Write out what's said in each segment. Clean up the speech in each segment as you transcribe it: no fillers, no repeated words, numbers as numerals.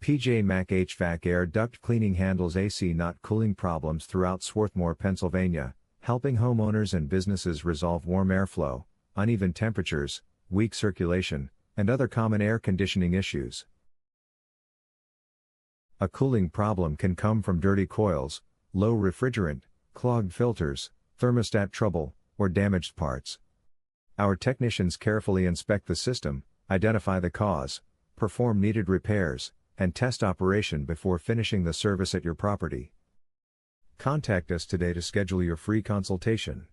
PJ Mac HVAC air duct cleaning handles AC not cooling problems throughout Swarthmore, Pennsylvania, helping homeowners and businesses resolve warm airflow, uneven temperatures, weak circulation, and other common air conditioning issues. A cooling problem can come from dirty coils, low refrigerant, clogged filters, thermostat trouble, or damaged parts. Our technicians carefully inspect the system, identify the cause, perform needed repairs, and test operation before finishing the service at your property. Contact us today to schedule your free consultation.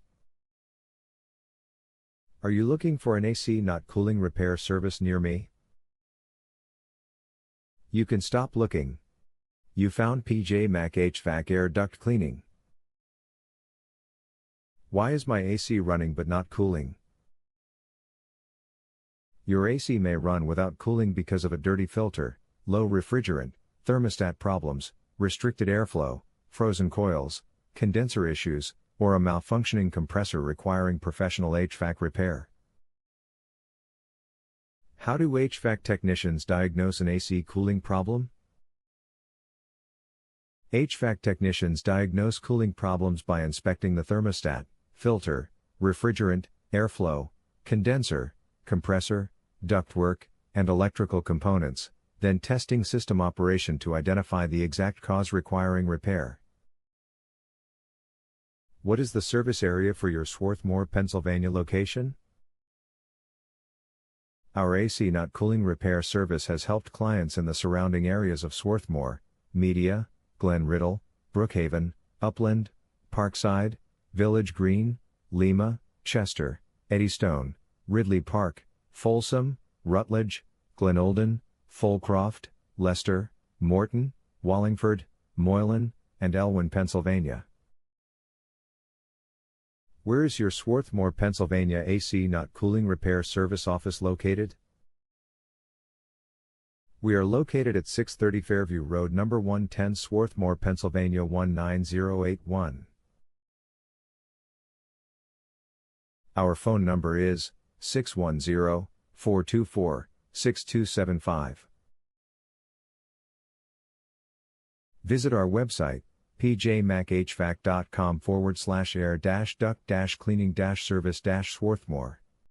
Are you looking for an AC not cooling repair service near me? You can stop looking. You found PJ Mac HVAC air duct cleaning. Why is my AC running but not cooling? Your AC may run without cooling because of a dirty filter, low refrigerant, thermostat problems, restricted airflow, frozen coils, condenser issues, or a malfunctioning compressor requiring professional HVAC repair. How do HVAC technicians diagnose an AC cooling problem? HVAC technicians diagnose cooling problems by inspecting the thermostat, filter, refrigerant, airflow, condenser, compressor, ductwork, and electrical components, then testing system operation to identify the exact cause requiring repair. What is the service area for your Swarthmore, Pennsylvania location? Our AC not cooling repair service has helped clients in the surrounding areas of Swarthmore, Media, Glen Riddle, Brookhaven, Upland, Parkside, Village Green, Lima, Chester, Eddystone, Ridley Park, Folsom, Rutledge, Glenolden, Fulcroft, Leicester, Morton, Wallingford, Moylan, and Elwyn, Pennsylvania. Where is your Swarthmore, Pennsylvania AC not cooling repair service office located? We are located at 630 Fairview Road, number 110, Swarthmore, Pennsylvania 19081. Our phone number is 610-424-6275. Visit our website, pjmachvac.com/air-duct-cleaning-service-Swarthmore.